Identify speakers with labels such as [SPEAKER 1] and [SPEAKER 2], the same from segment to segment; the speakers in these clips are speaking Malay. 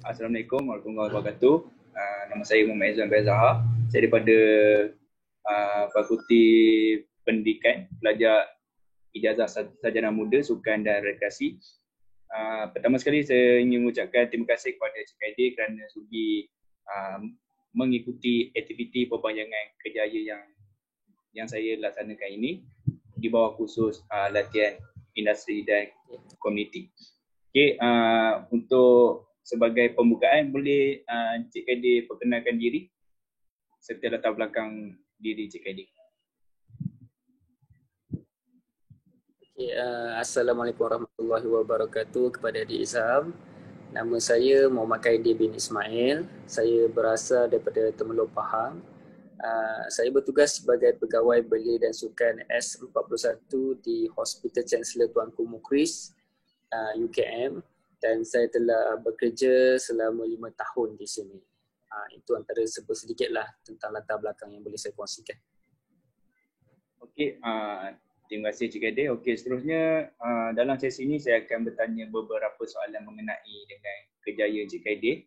[SPEAKER 1] Assalamualaikum warahmatullahi wabarakatuh. Nama saya Muhammad Izzuan Zahar. Saya daripada Fakulti Pendidikan, pelajar Ijazah Sarjana Muda Sukan dan Rekreasi. Pertama sekali saya ingin mengucapkan terima kasih kepada Cik Aidil kerana sudi mengikuti aktiviti perpanjangan kerjaya yang saya laksanakan ini di bawah khusus latihan industri dan komuniti. Okey, untuk sebagai pembukaan boleh Cik Aidil perkenalkan diri serta latar belakang diri Cik Aidil.
[SPEAKER 2] Okay, Assalamualaikum warahmatullahi wabarakatuh kepada Adik Izham. Nama saya Muhammad Aidil bin Ismail. Saya berasal daripada Temeluk Pahang. Saya bertugas sebagai pegawai belia dan sukan S41 di Hospital Chancellor Tuanku Mukris, UKM, dan saya telah bekerja selama 5 tahun di sini. Itu antara sedikitlah tentang latar belakang yang boleh saya kongsikan.
[SPEAKER 1] Okey, terima kasih Cik Aidil. Okey, seterusnya dalam sesi ini saya akan bertanya beberapa soalan mengenai dengan kerjaya Cik Aidil.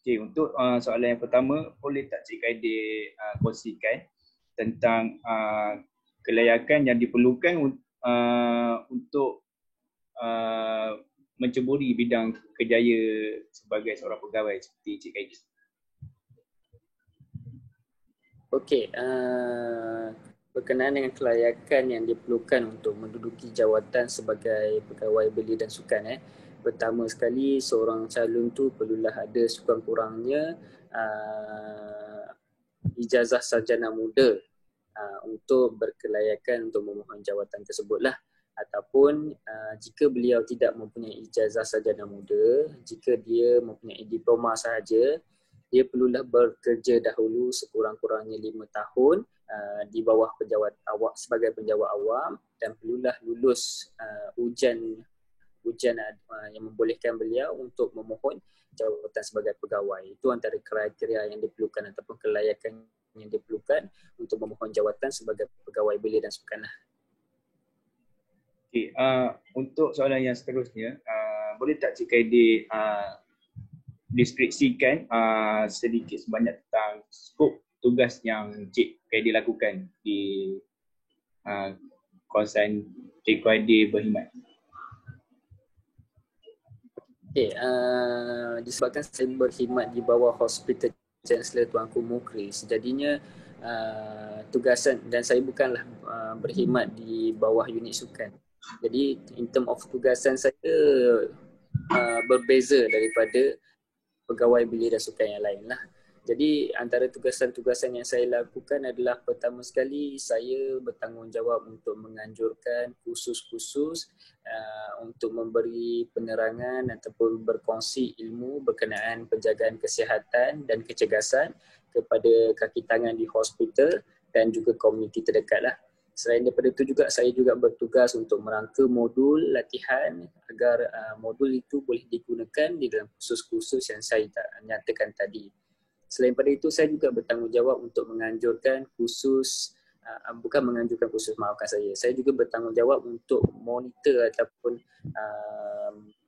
[SPEAKER 1] Okey, untuk soalan yang pertama, boleh tak Cik Aidil kongsikan tentang kelayakan yang diperlukan untuk menceburi bidang kerjaya sebagai seorang pegawai seperti Cik Aidil?
[SPEAKER 2] Okey, berkenaan dengan kelayakan yang diperlukan untuk menduduki jawatan sebagai pegawai belia dan sukan. Pertama sekali, seorang calon tu perlulah ada sekurang-kurangnya ijazah sarjana muda untuk berkelayakan untuk memohon jawatan tersebutlah. Ataupun jika beliau tidak mempunyai ijazah sarjana muda, jika dia mempunyai diploma sahaja, dia perlulah bekerja dahulu sekurang-kurangnya 5 tahun di bawah penjawat awam sebagai penjawat awam, dan perlulah lulus ujian yang membolehkan beliau untuk memohon jawatan sebagai pegawai. Itu antara kriteria yang diperlukan ataupun kelayakan yang diperlukan untuk memohon jawatan sebagai pegawai belia dan sukan.
[SPEAKER 1] Okey, untuk soalan yang seterusnya, boleh tak Cik Aidil deskripsikan sedikit sebanyak tentang skop tugas yang Cik Aidil lakukan di kawasan Cik Aidil berkhidmat?
[SPEAKER 2] Okay, disebabkan saya berkhidmat di bawah Hospital Chancellor Tuanku Mukris, jadinya tugasan, dan saya bukanlah berkhidmat di bawah unit sukan. Jadi in term of tugasan saya berbeza daripada pegawai belia dan sukan yang lain lah. Jadi antara tugasan-tugasan yang saya lakukan adalah, pertama sekali saya bertanggungjawab untuk menganjurkan kursus-kursus untuk memberi penerangan ataupun berkongsi ilmu berkenaan penjagaan kesihatan dan kecergasan kepada kaki tangan di hospital dan juga komuniti terdekat lah. Selain daripada itu juga, saya juga bertugas untuk merangka modul latihan agar modul itu boleh digunakan di dalam kursus-kursus yang saya nyatakan tadi. Selain daripada itu, saya juga bertanggungjawab untuk menganjurkan kursus, saya juga bertanggungjawab untuk monitor ataupun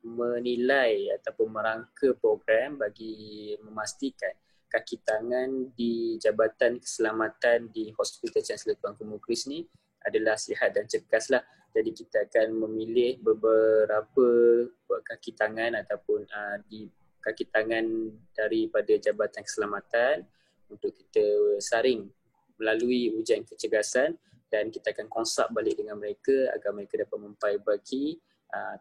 [SPEAKER 2] menilai ataupun merangka program bagi memastikan kaki tangan di Jabatan Keselamatan di Hospital Chancellor Tuanku Mukris ni adalah sihat dan cergas lah. Jadi kita akan memilih beberapa kaki tangan ataupun di kaki tangan daripada Jabatan Keselamatan untuk kita saring melalui ujian kecergasan, dan kita akan konsult balik dengan mereka agar mereka dapat memperbaiki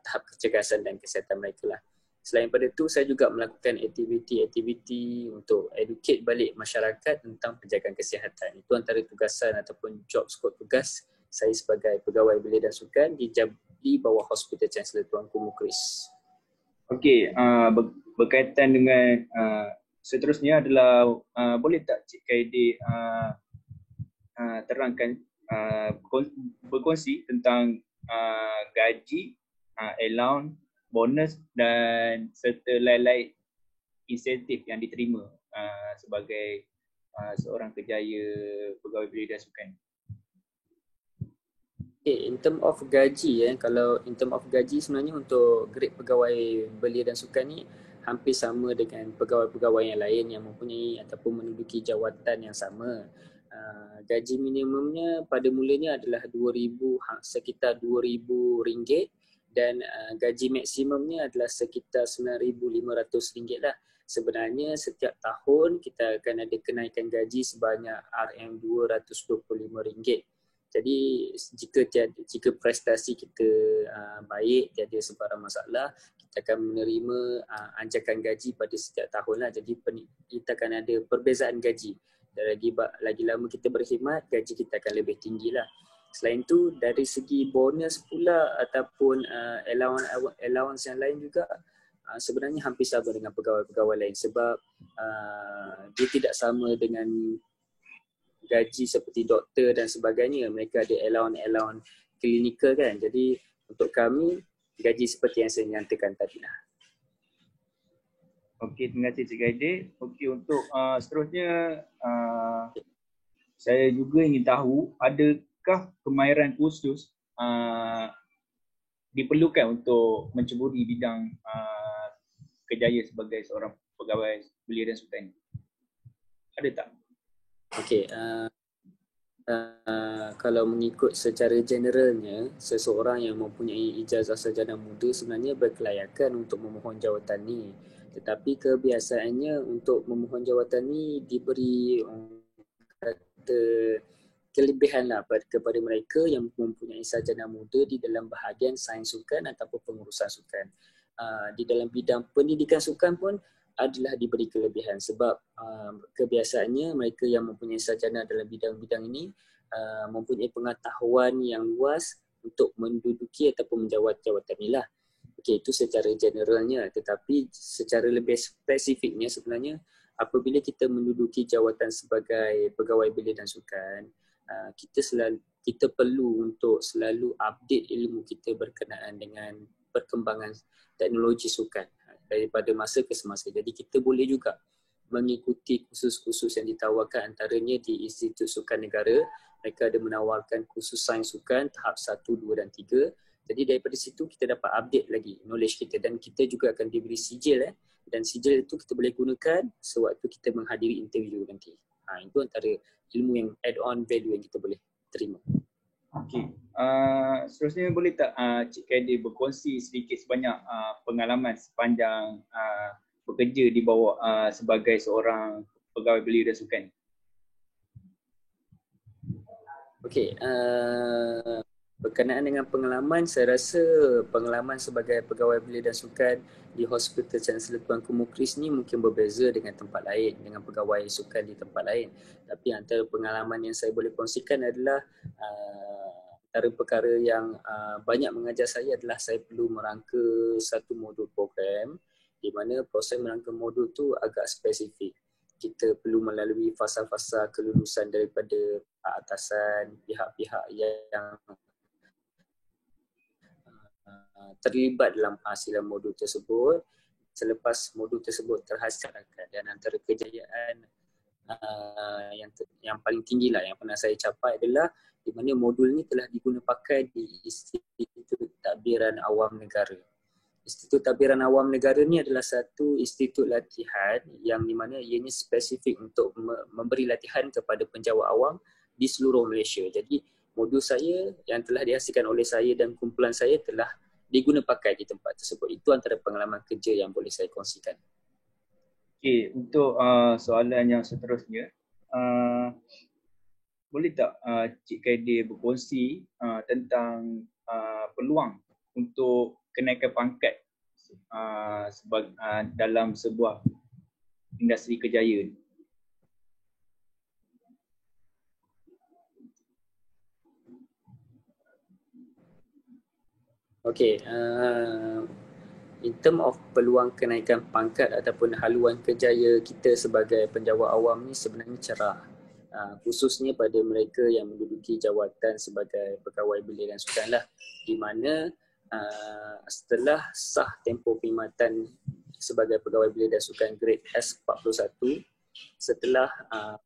[SPEAKER 2] tahap kecergasan dan kesihatan mereka lah. Selain daripada itu, saya juga melakukan aktiviti-aktiviti untuk educate balik masyarakat tentang penjagaan kesihatan. Itu antara tugasan ataupun job scope tugas saya sebagai pegawai belia dan sukan di bawah Hospital Chancellor Tuanku Mukris.
[SPEAKER 1] Okey, berkaitan dengan seterusnya adalah boleh tak Cik Aidil terangkan berkongsi tentang gaji, allowance, bonus dan serta lain-lain insentif yang diterima sebagai seorang kerjaya pegawai belia dan sukan?
[SPEAKER 2] Okay, in term of gaji, kalau in term of gaji sebenarnya untuk grade pegawai belia dan sukan ni hampir sama dengan pegawai-pegawai yang lain yang mempunyai ataupun menduduki jawatan yang sama. Gaji minimumnya pada mulanya adalah 2,000, sekitar RM2,000 dan gaji maksimumnya adalah sekitar RM9,500 lah. Sebenarnya setiap tahun kita akan ada kenaikan gaji sebanyak RM225. Jadi jika prestasi kita baik, tiada sebarang masalah, kita akan menerima anjakan gaji pada setiap tahun lah. Jadi kita akan ada perbezaan gaji. Dan lagi lama kita berkhidmat, gaji kita akan lebih tinggi lah. Selain tu dari segi bonus pula ataupun allowance yang lain juga sebenarnya hampir sama dengan pegawai-pegawai lain sebab dia tidak sama dengan gaji seperti doktor dan sebagainya. Mereka ada allowance klinikal kan. Jadi untuk kami gaji seperti yang saya nyatakan tadi lah.
[SPEAKER 1] Okey, terima kasih Cik Gaidir. Okey, untuk seterusnya saya juga ingin tahu adakah kemahiran khusus diperlukan untuk menceburi bidang kerjaya sebagai seorang pegawai belia dan sukan? Ada tak?
[SPEAKER 2] Okey, kalau mengikut secara generalnya, seseorang yang mempunyai ijazah sarjana muda sebenarnya berkelayakan untuk memohon jawatan ni. Tetapi kebiasaannya untuk memohon jawatan ni diberi kata kelebihan lah kepada mereka yang mempunyai sarjana muda di dalam bahagian sains sukan ataupun pengurusan sukan. Di dalam bidang pendidikan sukan pun adalah diberi kelebihan sebab kebiasaannya mereka yang mempunyai sarjana dalam bidang-bidang ini mempunyai pengetahuan yang luas untuk menduduki ataupun menjawat jawatan inilah. Okey, itu secara generalnya, tetapi secara lebih spesifiknya sebenarnya apabila kita menduduki jawatan sebagai pegawai belia dan sukan, kita perlu untuk selalu update ilmu kita berkenaan dengan perkembangan teknologi sukan daripada masa ke semasa. Jadi kita boleh juga mengikuti kursus-kursus yang ditawarkan antaranya di Institut Sukan Negara. Mereka ada menawarkan kursus sains sukan tahap 1, 2 dan 3. Jadi daripada situ kita dapat update lagi knowledge kita dan kita juga akan diberi sijil dan sijil itu kita boleh gunakan sewaktu kita menghadiri interview nanti. Itu antara ilmu yang add-on value yang kita boleh terima.
[SPEAKER 1] Okey, seterusnya boleh tak Cik Gaidir berkongsi sedikit sebanyak pengalaman sepanjang bekerja di bawah sebagai seorang pegawai belia dan sukan?
[SPEAKER 2] Okey, berkenaan dengan pengalaman, saya rasa pengalaman sebagai pegawai belia dan sukan di Hospital Chancellor Tuanku Mukhlis ni mungkin berbeza dengan tempat lain, dengan pegawai sukan di tempat lain. Tapi antara pengalaman yang saya boleh kongsikan adalah antara perkara yang banyak mengajar saya adalah saya perlu merangka satu modul program di mana proses merangka modul tu agak spesifik. Kita perlu melalui fasa-fasa kelulusan daripada atasan, pihak-pihak yang terlibat dalam hasilan modul tersebut. Selepas modul tersebut terhasilkan dan antara kejayaan yang paling tinggi lah yang pernah saya capai adalah di mana modul ni telah digunakan pakai di Institut Tadbiran Awam Negara. Institut Tadbiran Awam Negara ni adalah satu institut latihan yang di mana ianya spesifik untuk memberi latihan kepada penjawat awam di seluruh Malaysia. Jadi modul saya yang telah dihasilkan oleh saya dan kumpulan saya telah diguna pakai di tempat tersebut. Itu antara pengalaman kerja yang boleh saya kongsikan.
[SPEAKER 1] Okey, untuk soalan yang seterusnya, boleh tak Cik Gaidir berkongsi tentang peluang untuk kenaikan pangkat dalam sebuah industri kerjaya ni?
[SPEAKER 2] Okey, in term of peluang kenaikan pangkat ataupun haluan kerjaya kita sebagai penjawat awam ni sebenarnya cerah. Khususnya pada mereka yang menduduki jawatan sebagai pegawai belia dan sukan lah, di mana setelah sah tempoh perkhidmatan sebagai pegawai belia dan sukan grade S41, setelah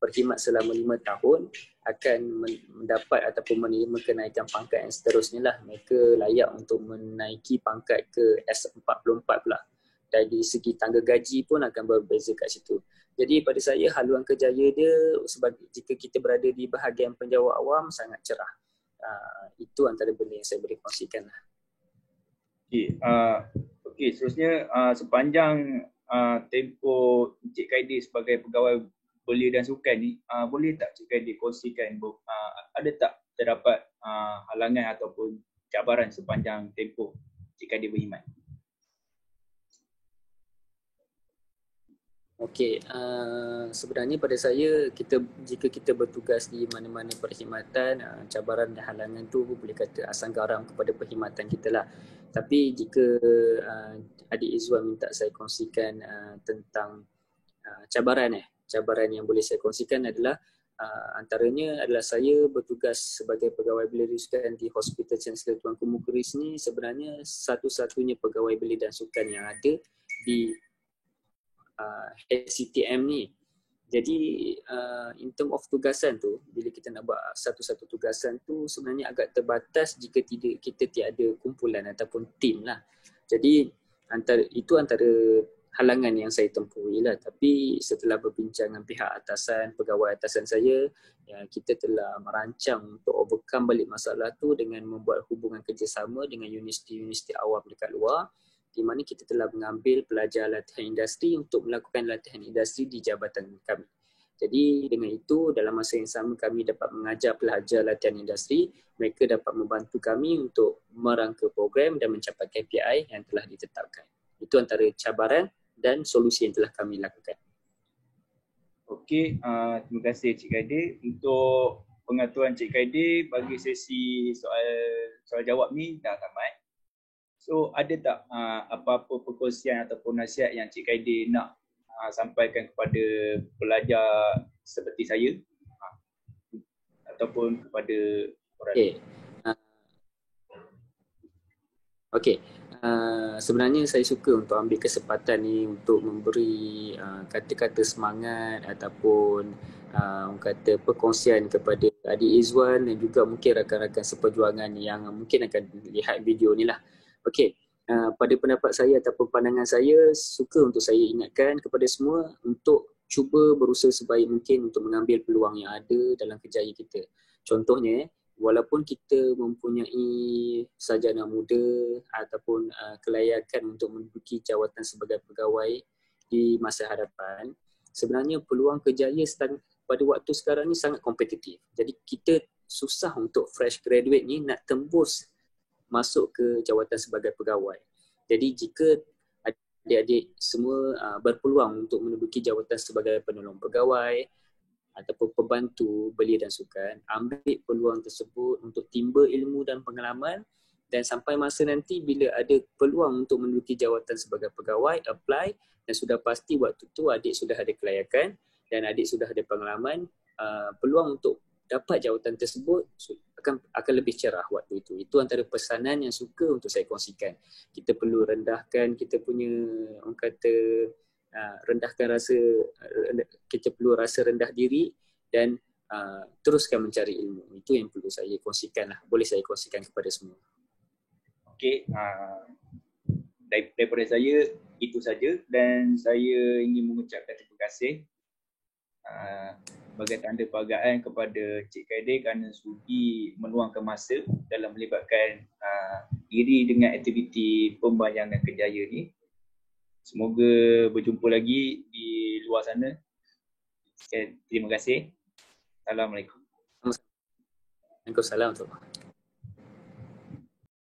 [SPEAKER 2] berkhidmat selama 5 tahun akan mendapat ataupun menerima kenaikan pangkat yang seterusnya lah. Mereka layak untuk menaiki pangkat ke S44 pula. Dari segi tangga gaji pun akan berbeza kat situ. Jadi pada saya haluan kerjaya dia jika kita berada di bahagian penjawat awam sangat cerah. Itu antara benda yang saya boleh kongsikan lah.
[SPEAKER 1] Okey, seterusnya sepanjang tempoh Encik Khairi sebagai pegawai belia dan sukan ni, boleh tak Encik Khairi kongsikan ada tak terdapat halangan ataupun cabaran sepanjang tempoh Encik Khairi berkhidmat?
[SPEAKER 2] Okey, sebenarnya pada saya jika kita bertugas di mana-mana perkhidmatan, cabaran dan halangan tu boleh kata asam garam kepada perkhidmatan kita lah. Tapi jika adik Izwan minta saya kongsikan tentang cabaran yang boleh saya kongsikan adalah antaranya adalah saya bertugas sebagai pegawai belia dan sukan di Hospital Chancellor Tuanku Mukhris ni sebenarnya satu-satunya pegawai belia dan sukan yang ada di HCTM ni. Jadi in term of tugasan tu, bila kita nak buat satu-satu tugasan tu sebenarnya agak terbatas jika kita tiada kumpulan ataupun tim lah. Jadi itu antara halangan yang saya tempuhi lah. Tapi setelah berbincang dengan pihak atasan, pegawai atasan saya, kita telah merancang untuk overcome balik masalah tu dengan membuat hubungan kerjasama dengan universiti-universiti awam dekat luar, di mana kita telah mengambil pelajar latihan industri untuk melakukan latihan industri di jabatan kami. Jadi dengan itu dalam masa yang sama kami dapat mengajar pelajar latihan industri, mereka dapat membantu kami untuk merangka program dan mencapai KPI yang telah ditetapkan. Itu antara cabaran dan solusi yang telah kami lakukan.
[SPEAKER 1] Okey, terima kasih Cik Khairi. Untuk pengaturan Cik Khairi bagi sesi soal jawab ni dah tamat. So ada tak apa-apa perkongsian ataupun nasihat yang Cik Khairi nak sampaikan kepada pelajar seperti saya ataupun kepada orang lain?
[SPEAKER 2] Okey. Sebenarnya saya suka untuk ambil kesempatan ni untuk memberi kata-kata semangat ataupun kata perkongsian kepada adik Izwan dan juga mungkin rakan-rakan seperjuangan yang mungkin akan lihat video ni lah. Okey, pada pendapat saya ataupun pandangan saya, suka untuk saya ingatkan kepada semua untuk cuba berusaha sebaik mungkin untuk mengambil peluang yang ada dalam kerjaya kita. Contohnya, walaupun kita mempunyai sarjana muda ataupun kelayakan untuk menduduki jawatan sebagai pegawai di masa hadapan, sebenarnya peluang kerjaya pada waktu sekarang ni sangat kompetitif. Jadi kita susah untuk fresh graduate ni nak tembus masuk ke jawatan sebagai pegawai. Jadi jika adik-adik semua berpeluang untuk menduduki jawatan sebagai penolong pegawai ataupun pembantu belia dan sukan, ambil peluang tersebut untuk timba ilmu dan pengalaman, dan sampai masa nanti bila ada peluang untuk menduduki jawatan sebagai pegawai, apply, dan sudah pasti waktu tu adik sudah ada kelayakan dan adik sudah ada pengalaman, peluang untuk dapat jawatan tersebut akan lebih cerah waktu itu. Itu antara pesanan yang suka untuk saya kongsikan. Kita perlu rendahkan kita punya rendahkan kita perlu rasa rendah diri dan teruskan mencari ilmu. Itu yang perlu saya kongsikan lah. Boleh saya kongsikan kepada semua.
[SPEAKER 1] Okey, daripada saya itu saja dan saya ingin mengucapkan terima kasih sebagai tanda penghargaan kepada Cik Khairi kerana sudi meluangkan masa dalam melibatkan diri dengan aktiviti pembayangan kerjaya ni. Semoga berjumpa lagi di luar sana. Terima kasih. Assalamualaikum.
[SPEAKER 2] Waalaikumsalam.